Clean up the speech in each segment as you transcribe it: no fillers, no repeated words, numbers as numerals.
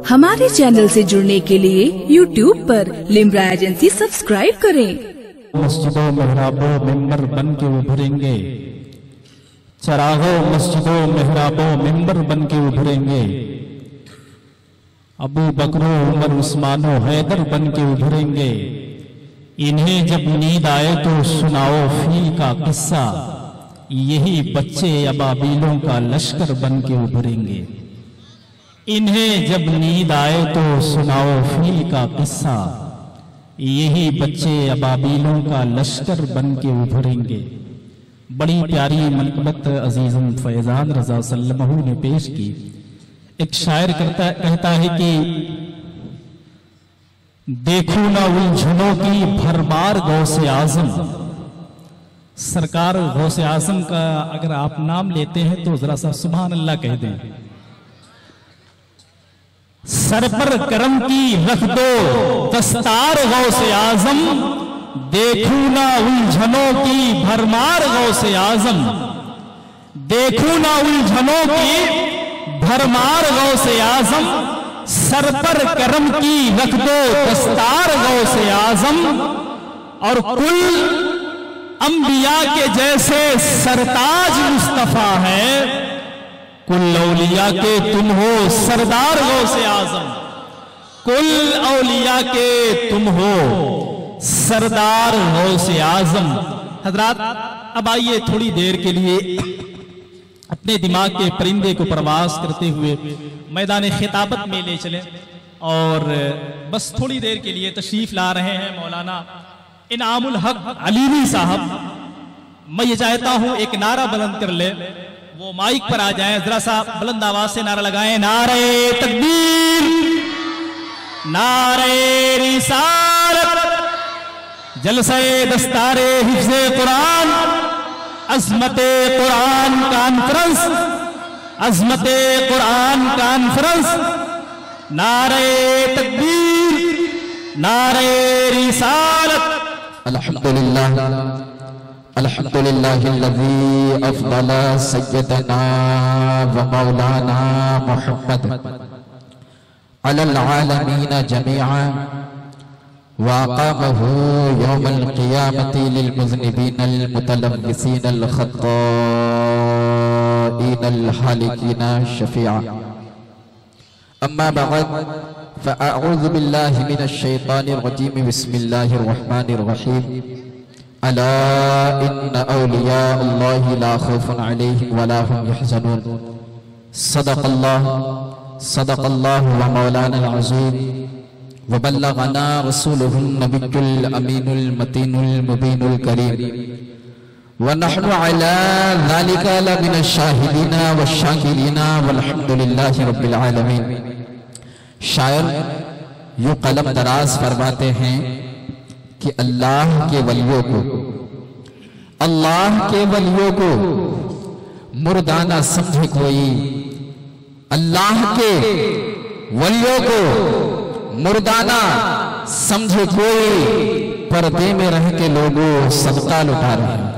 हमारे चैनल से जुड़ने के लिए YouTube पर लिम्रा एजेंसी सब्सक्राइब करें। मस्जिदों मेहराबों मिंबर बन के उभरेंगे, चरागों मस्जिदों मेहराबों मिंबर बन के उभरेंगे, अबू बकरो उमर उस्मानो हैदर बन के उभरेंगे। इन्हें जब नींद आए तो सुनाओ फील का किस्सा, यही बच्चे अबाबीलों का लश्कर बन के उभरेंगे। इन्हें जब नींद आए तो सुनाओ फील का किस्सा, यही बच्चे अबाबीलों का लश्कर बन के उभरेंगे। बड़ी प्यारी मनक़बत अजीज़म फैज़ान रज़ा सल्लल्लाहु ने पेश की। एक शायर कहता है कि देखो ना उलझनों की भरमार गौसे आज़म। सरकार गौसे आज़म का अगर आप नाम लेते हैं तो जरा सा सुभान अल्लाह कह दें। सर पर करम की रख दो दस्तार गौसे आज़म, देखो ना उलझनों की भरमार गौसे आज़म, देखो ना उलझनों की भरमार गौसे आज़म, सर पर करम की रख दो दस्तार गौसे आज़म। और कुल अंबिया के जैसे सरताज मुस्तफा है, कुल औलिया के तुम हो सरदार गौसे आज़म, कुल औलिया के तुम हो सरदार गौसे आज़म। हजरात अब आइए थोड़ी देर के लिए अपने दिमाग के परिंदे को प्रवास करते हुए मैदान खिताबत में ले चलें। और बस थोड़ी देर के लिए तशरीफ ला रहे हैं मौलाना इनामुल हक अलीमी साहब। मैं ये चाहता हूं एक नारा बुलंद कर ले, वो माइक पर आ जाएं, जरा सा बुलंद आवाज से नारा लगाएं। नारे तकबीर, नारे रिसालत, जलसे दस्तारे हिफ्ज़े कुरान, अज़मते कुरान कॉन्फ्रेंस, अज़मते कुरान कॉन्फ्रेंस। नारे तकबीर, नारे रिसालत। अल्हम्दुलिल्लाह अल्हम्दुलिल्लाहिल्लज़ी अफ़ज़ल सय्यदना व मौलाना मुहम्मद अलल आलमीन जमीअन व अक़ामहु यौमल क़ियामति लिल मुज़निबीनल मुतलव्विसीनल ख़त्ताईनल हालिकीन शफ़ीअ। अम्मा बअद फ़अऊज़ु बिल्लाहि मिनश शैतानिर रजीम। बिस्मिल्लाहिर रहमानिर रहीम। अला इन्न औलिया अल्लाहि ला खौफुन अलैहिम वला हुम यहज़नून। सदक़ल्लाहु व मौलाना अज़ीम व बल्लगना रसूलुहुन नबियुल अमीनुल मतीनुल मुबीनुल करीम व नहनु अला ज़ालिका लमिनश शाहिदीना व शाकिरीना वल्हम्दुलिल्लाहि रब्बिल आलमीन। शायर यूं कलम दराज फरमाते हैं कि अल्लाह के वलियों को मुर्दाना समझे कोई, अल्लाह के वलियों को मुर्दाना समझे कोई। पर्दे में रह के लोगों सदका लुटा रहे हैं,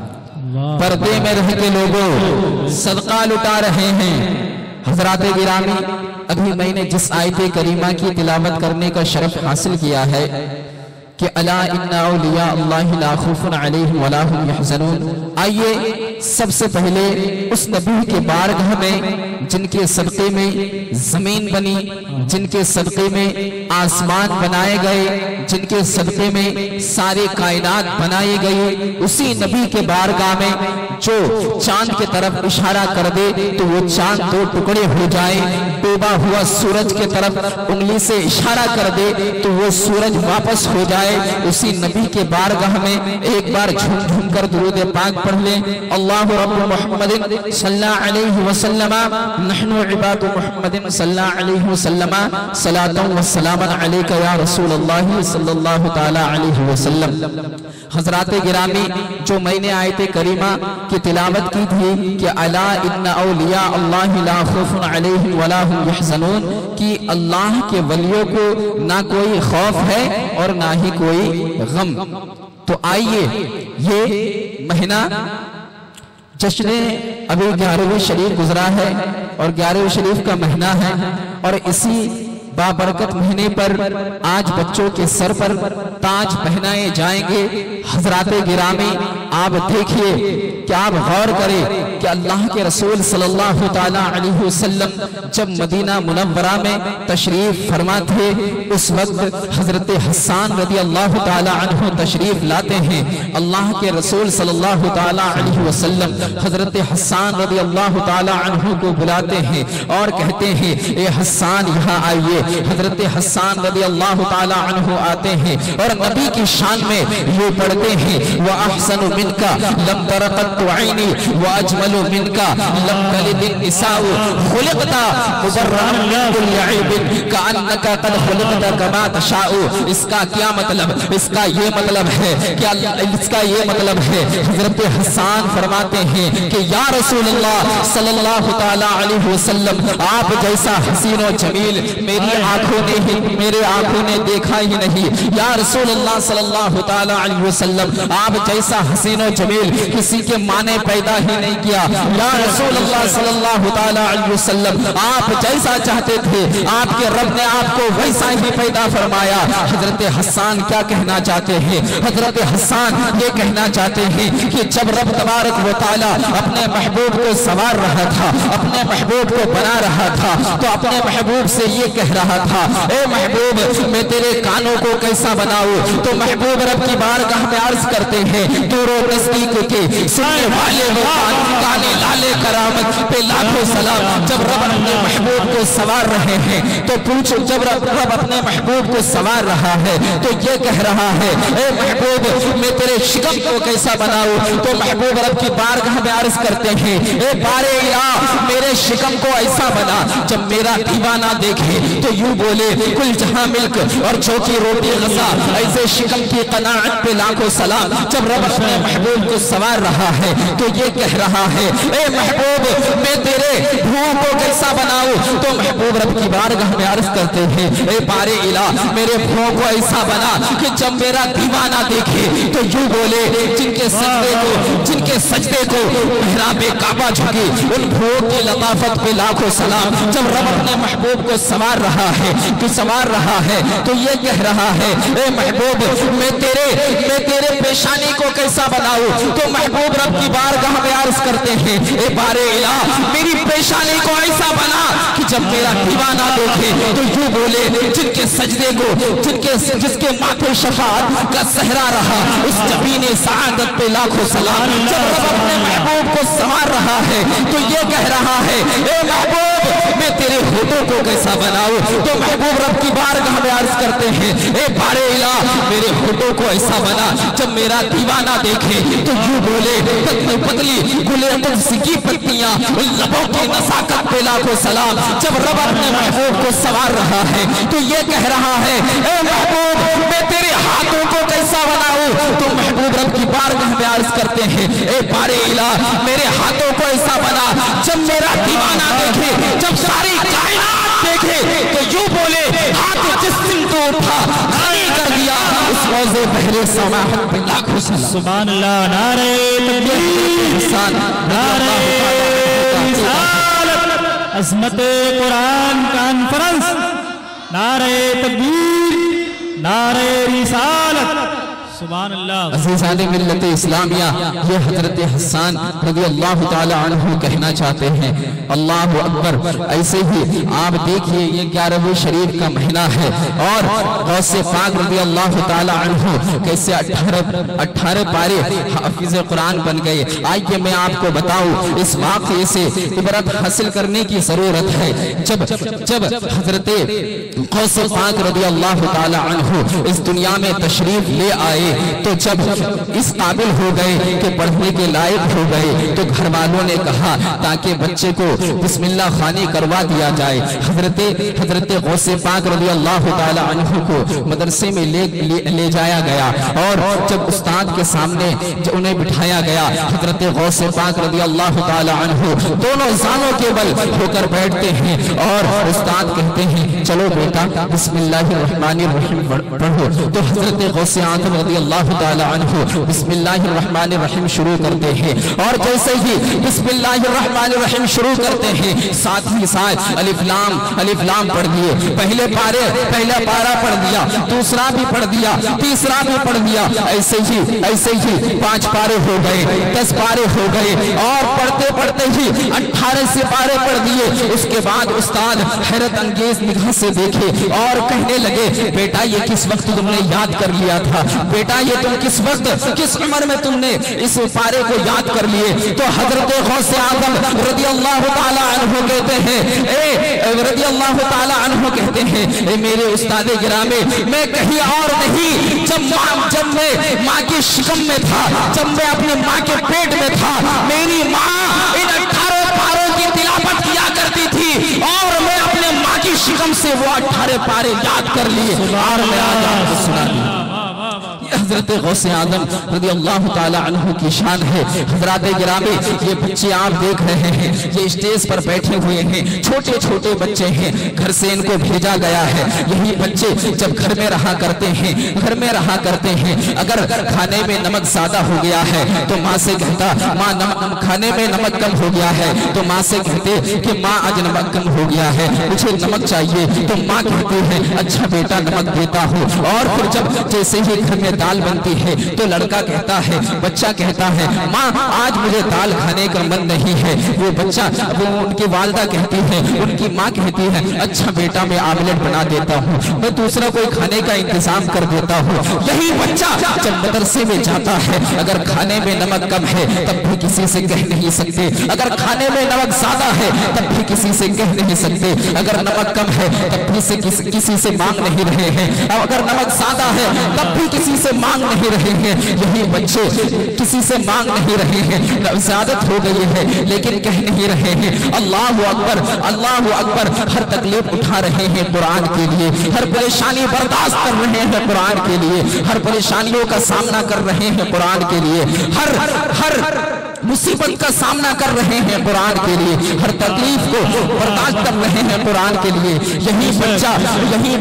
पर्दे में रह के लोगों सदका लुटा रहे हैं। हजरात गिरामी, अभी मैंने जिस आयत करीमा की तिलावत करने का शरफ हासिल किया है कि अला इन्ना औलिया अल्लाहि ला खौफुन अलैहिम वला हुम यहज़नून। आइए सबसे पहले उस नबी के बारगाह में जिनके सदक़े में जमीन बनी, जिनके सदक़े में आसमान बनाए गए, जिनके सदक़े में सारे कायनात बनाए गए, उसी नबी के बारगाह में जो चांद की तरफ इशारा कर दे तो वो चांद दो टुकड़े हो जाए, डूबा हुआ सूरज के तरफ उंगली से इशारा कर दे तो वो सूरज वापस हो जाए। उसी नबी के बारगाह में एक बार झूम झूम कर दुरूद पाक पढ़ लें। अल्लाहु रब्बु मुहम्मदिन सल्लल्लाहु अलैहि वसल्लम नहनु इबादु मुहम्मदिन सल्लल्लाहु अलैहि वसल्लम सलातन व सलामन अलैका या रसूलल्लाह सल्लल्लाहु तआला अलैहि वसल्लम। हजरात गिरामी, जो मैंने आयत करीमा की तिलावत की थी कि अला इन्ना औलिया अल्लाहि ला खौफुन अलैहिम वला हुम यहज़नून, कि अल्लाह के वलियों को ना कोई खौफ है और ना ही कोई गम। तो आइए ये महीना जश्न अबू 11वीं शरीफ गुजरा है, اور 11 شریف کا مہینہ ہے، اور اسی بابرکت مہینے پر آج بچوں کے سر پر تاج پہنائے جائیں گے۔ حضرات گرامی آپ دیکھیے کہ آپ غور کریں کہ اللہ کے رسول صلی اللہ تعالیٰ علیہ وسلم جب مدینہ منورہ میں تشریف فرما تھے، اس وقت حضرت حسان رضی اللہ تعالیٰ عنہ تشریف لاتے ہیں۔ اللہ کے رسول صلی اللہ تعالیٰ علیہ وسلم حضرت حسان رضی اللہ تعالیٰ عنہ کو بلاتے ہیں اور کہتے ہیں اے حسان یہاں آئیے۔ حضرت حسان رضی اللہ تعالیٰ عنہ آتے ہیں اور نبی کی شان میں یہ پڑھتے ہیں وَأَحْسَنُ مِنْكَ لَمْ تَرَقَتْ عَيْنِي وَأَجْمَلُ مِنْكَ لَمْ تَلِدِ النِّسَاءُ خُلِقْتَ مُبَرَّأً مِنْ كُلِّ عَيْبٍ كَأَنَّكَ قَدْ خُلِقْتَ كَمَا تَشَاءُ۔ اس کا کیا مطلب؟ اس کا یہ مطلب ہے حضرت حسان فرماتے ہیں کہ یا رسول اللہ صلی اللہ تعالیٰ علیہ وسلم آپ جیسا حسین و جمیل میری آنکھوں نے دیکھا ہی نہیں۔ یا رسول اللہ صلی اللہ تعالیٰ علیہ وسلم آپ جیسا حسین و جمیل کسی کے ماں نے پیدا ہی نہیں کیا۔ یا رسول اللہ صلی اللہ تعالیٰ علیہ وسلم آپ جیسا چاہتے تھے آپ کے رب نے آپ کو ویسا ہی پیدا فرمایا۔ حضرت حسان کیا کہنا چاہتے ہیں؟ حضرت حسان یہ کہنا چاہتے ہیں کہ جب رب تبارک و تعالیٰ اپنے محبوب کو سنوار رہا تھا، اپنے محبوب کو بنا رہا تھا، تو اپنے محبوب سے یہ کہہ رہا تھا اے محبوب میں تیرے کانوں کو کیسا بناؤں؟ تو محبوب رب کی بارگاہ میں عرض کرتے ہیں دور و نزدیک کے سننے والے وہ کانے لالے کرامت پہ لاکھوں سلام۔ جب رب اپنے محبوب کو سنوار رہے ہیں تو پوچھو، جب رب اپنے محبوب کو سنوار رہا ہے تو یہ کہہ رہا ہے اے محبوب میں تیرے شکم کو کیسا بناؤں؟ تو محبوب رب کی بارگاہ میں عرض کرتے ہیں اے بارے الہ میرے شکم کو ایسا بنا جب میرا دیوانہ دیکھے تو یوں بولے کل جہاں ملک اور چوکی روٹی غزہ، ایسے شکم کی قناعت پہ لاکھوں سلام۔ جب رب اپنے محبوب کو سنوار رہا ہے تو یہ کہہ رہا ہے اے محبوب میں تیرے بھوؤں کو کیسا بناؤں؟ تو محبوب رب کی بارگاہ میں عرض کرتے ہیں اے بارے الہ میرے بھوؤں کو ایسا بنا کہ جب میرا دیوانہ دیکھے تو یوں بولے جن کے سجدے کو محراب کعبہ جھکے ان بھوؤں کی لطافت پہ لاکھوں سلام۔ جب رب اپنے محبوب کو سنوار رہا ہے تو یہ کہہ رہا ہے اے محبوب میں تیرے پیشانی کو کیسا بناؤں؟ تو محبوب رب کی بارگاہ میں عرض کرتے ہیں اے بارے الہ میری پیشانی کو ایسا بنا کہ جب میرا دیوانہ دیکھے تو یوں بولے جن کے سجدے کو جس کے ماتھے شفاعت کا صحرا رہا اس جبین سعادت پہ لاکھوں سلام۔ جب رب اپنے محبوب کو سنوار رہا ہے تو یہ کہہ رہا ہے اے محبوب میں تیرے ہونٹوں کو کیسا بناؤں؟ تو محبوب رب کی بارگاہ میں عرض کرتے ہیں اے بارے الہ میرے ہونٹوں کو ایسا بنا جب میرا دیوانہ دیکھے تو یوں بولے پتلی پتلی گلے قدس کی پتیاں ان لبوں کی نزاکت پہ لاکھوں سلام۔ جب رب اپنے محبوب کو سنوار رہا ہے تو یہ کہہ رہا ہے اے محبوب میں تیرے ہاتھوں کو کیسا بناؤں؟ تو محبوب رب کی بارگاہ میں عرض کرتے ہیں اے بارے الہ میرے ہاتھوں کو ایسا بنا جب میرا دیوانہ دیکھے، جب ساری کائنات دیکھے تو یوں بولے ہاتھ جس دن تو اٹھا غنی کر دیا اس روزے بہرے سماحت پہ لاکھوں سلام۔ سبحان اللہ، نعرہ تکبیر، نعرہ رسالت، عظمت قرآن کانفرنس، نعرہ تکبیر، نعرہ رسالت، سبحان اللہ۔ عزیزان ملت اسلامیہ یہ حضرت حسان رضی اللہ تعالی عنہ کہنا چاہتے ہیں اللہ اکبر۔ ایسے ہی آپ دیکھئے یہ 11ویں شریف کا مہینہ ہے اور غوث پاک رضی اللہ تعالی عنہ کیسے 18 پارے حافظ قرآن بن گئے۔ آئیے میں آپ کو بتاؤں اس واقعے سے عبرت حاصل کرنے کی ضرورت ہے۔ جب حضرت غوث پاک رضی اللہ تعالی عنہ اس دنیا میں تشریف لے آئے تو جب اس قابل ہو گئے کہ پڑھنے کے لائق ہو گئے تو گھر والوں نے کہا تاکہ بچے کو بسم اللہ خوانی کروا دیا جائے۔ حضرت غوث پاک رضی اللہ تعالی عنہ کو مدرسے میں لے جایا گیا اور جب استاد کے سامنے انہیں بٹھایا گیا حضرت غوث پاک رضی اللہ تعالی عنہ دونوں زانوں کے بل ہو کر بیٹھتے ہیں اور استاد کہتے ہیں چلو بیٹا بسم اللہ الرحمن الرحیم پڑھو۔ تو حضرت غوث اعظم رضی रज़ी अल्लाह ताला अन्हु बिस्मिल्लाहिर्रहमानिर्रहीम शुरू करते हैं, और जैसे ही बिस्मिल्लाहिर्रहमानिर्रहीम शुरू करते हैं साथ ही साथ अलिफ लाम पढ़ दिए। पहला पारा पढ़ दिया, दूसरा भी पढ़ दिया, तीसरा भी पढ़ दिया। ऐसे ही 5 पारे हो गए, 10 पारे हो गए, और पढ़ते पढ़ते ही 18 से पारे पढ़ दिए। उसके बाद उस्ताद हैरत अंगेज निगाह से देखे और कहने लगे, बेटा ये किस वक्त तुमने याद कर लिया था? बेटा ये तुम किस वक्त, किस उम्र में तुमने इस पारे को याद कर लिए? तो हजरत गौसे आजम रज़ी अल्लाह ताला अन्हु कहते हैं, रज़ी अल्लाह ताला अन्हु कहते हैं, मेरे उस्ताद गिरामी, मैं कहीं और नहीं, जब मैं माँ की शिकम में था, जब मैं अपनी माँ के पेट में था, मेरी माँ इन 18 पारों की तिलावत किया करती थी, और मैं अपने माँ की शिकम से वो 18 पारे याद कर लिए और मैं आज आपको सुना दिया। हजरत गौसे आजम रज़ी अल्लाह ताला अन्हु की शान है। हजरात गिरामी, ये बच्चे आप देख रहे हैं, ये स्टेज पर बैठे हुए हैं, छोटे छोटे बच्चे हैं, घर से इनको भेजा गया है। यही बच्चे जब घर में रहा करते हैं, अगर खाने में नमक ज्यादा हो गया है तो माँ से कहता, माँ खाने में नमक कम हो गया है, तो माँ से कहते कि माँ आज नमक कम हो गया है, मुझे नमक चाहिए। तो माँ कहती है, अच्छा बेटा नमक देता हूँ। और फिर जब जैसे ही घर में दाल बनती है तो लड़का कहता है, बच्चा कहता है, माँ आज मुझे दाल खाने का मन नहीं है। वो बच्चा, वो उनकी वालिदा कहती है, उनकी माँ कहती है, अच्छा बेटा मैं आमलेट बना देता हूँ, मैं दूसरा कोई खाने का इंतजाम कर देता हूँ। यही बच्चा जब मदरसे में जाता है, अगर खाने में नमक कम है तब भी किसी से कह नहीं सकते, अगर खाने में नमक ज्यादा है तब भी किसी से कह नहीं सकते, अगर नमक कम है तब भी किसी से मांग नहीं रहे हैं, अगर नमक ज्यादा है तब भी किसी से मांग नहीं रहे हैं। यही बच्चे किसी से मांग नहीं रहे हैं, ज़्यादत हो गई है लेकिन कह नहीं रहे हैं अल्लाहु अकबर, अल्लाहु अकबर। हर तकलीफ उठा रहे हैं कुरान के लिए, हर परेशानी बर्दाश्त कर रहे हैं कुरान के लिए, हर परेशानियों का सामना कर रहे हैं कुरान के लिए, हर मुसीबत का सामना कर रहे हैं कुरान के लिए, हर तकलीफ को बर्दाश्त कर रहे हैं कुरान के लिए। यही बच्चा यही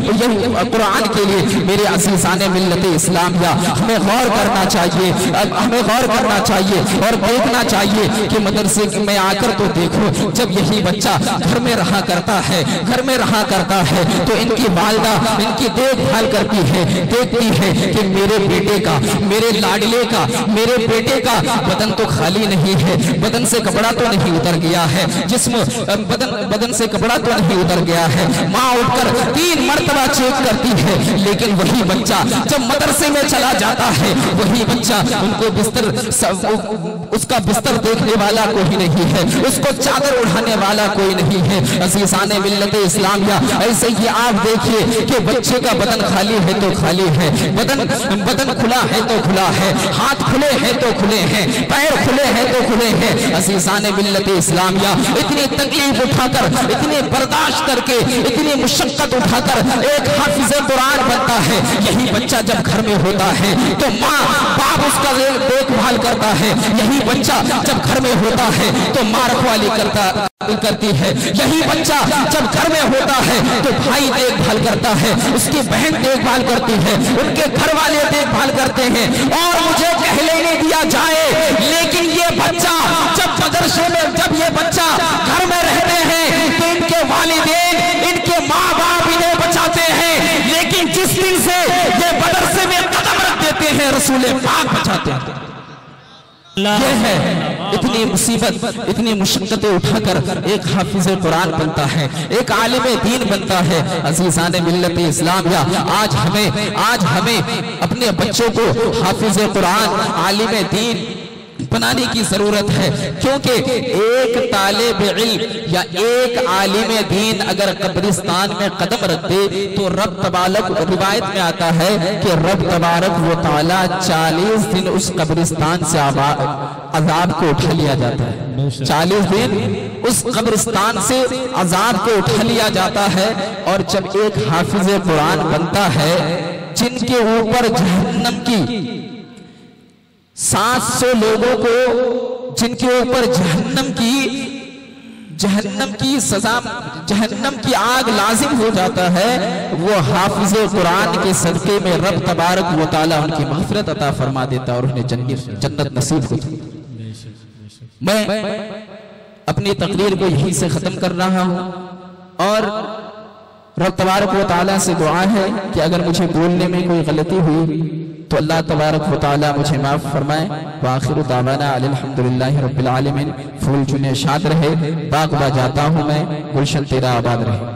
कुरान के लिए मेरे अज़ीज़ाने मिल्लत इस्लामिया, हमें गौर करना चाहिए, हमें गौर करना चाहिए और देखना चाहिए कि मदरसे में आकर तो देखो, जब यही बच्चा घर में रहा करता है तो इनकी वालिदा इनकी देखभाल करती है, देखती है कि मेरे बेटे का, मेरे लाडले का, मेरे बेटे का बदन तो खाली नहीं है, बदन से कपड़ा तो नहीं उतर गया है, जिस्म बदन से कपड़ा तो नहीं उतर गया है। माँ उठकर 3 मर्तबा चेक करती है, लेकिन वही बच्चा जब मदरसे में चला जाता है, वही बच्चा उनको बिस्तर, उसका बिस्तर देखने वाला कोई नहीं है, उसको चादर उठाने वाला कोई नहीं है। अज़ीज़ाने मिल्लत इस्लामिया, ऐसे ही आप देखिए कि बच्चे का बदन खाली है तो खाली है, बदन खुला है तो खुला है, हाथ खुले हैं तो खुले हैं, पैर खुले हैं तो खुले हैं। अज़ीज़ाने मिल्लत इस्लामिया, इतनी तकलीफ उठाकर, इतने बर्दाश्त करके, इतनी मुशक्कत उठाकर एक हाफिज़े कुरान बनता है। यही बच्चा जब घर में होता है तो माँ बाप उसका देखभाल करता है, यही बच्चा जब घर में होता है तो माँ रखवाली करती है, यही बच्चा जब घर में होता है तो भाई देखभाल करता है, उसकी बहन देखभाल करती है, उनके घर वाले देखभाल करते हैं। और मुझे कह लेने दिया जाए, लेकिन ये बच्चा जब मदरसे में, जब ये बच्चा घर में रहते हैं तो इनके वालिदैन, इनके माँ बाप इन्हें बचाते हैं, लेकिन जिस दिन से ये मदरसे में कदम रख देते हैं रसूल पाक बचाते हैं। ये है इतनी मुसीबत, इतनी मुशक्कतें उठाकर एक हाफिज़े कुरान बनता है, एक आलिम दीन बनता है। अज़ीज़ाने मिल्लत इस्लामिया, आज हमें अपने बच्चों को हाफिज़े कुरान, आलिम दीन बनाने की जरूरत है, क्योंकि एक तालिब इल्म या एक आलिम दीन अगर कब्रिस्तान में कदम रख दे तो रब तबारक, रिवायत में आता है कि रब तबारक व तआला 40 दिन उस कब्रिस्तान से अजाब को उठा लिया जाता है। 40 दिन उस कब्रिस्तान से अजाब को उठा लिया जाता है। और जब एक हाफिज़े कुरान बनता है, जिनके ऊपर जहन्नम की 700 लोगों को, जिनके ऊपर जहन्नम की جہنم کی سزا، جہنم کی آگ لازم ہو جاتا ہے، وہ حافظ قرآن کے صدقے میں رب تبارک و تعالیٰ ان کی مغفرت عطا فرما دیتا اور انہیں جنت نصیب ہوتی۔ میں اپنی تقریر کو یہیں سے ختم کر رہا ہوں، اور رب تبارک و تعالیٰ سے دعا ہے کہ اگر مجھے بولنے میں کوئی غلطی ہوئی تو اللہ تبارک و تعالیٰ مجھے معاف فرمائے۔ وآخر دعوانا الحمدللہ رب العالمین۔ پھول چنے شاد رہے، باغ با جاتا ہوں میں، گلشن تیرا آباد رہے۔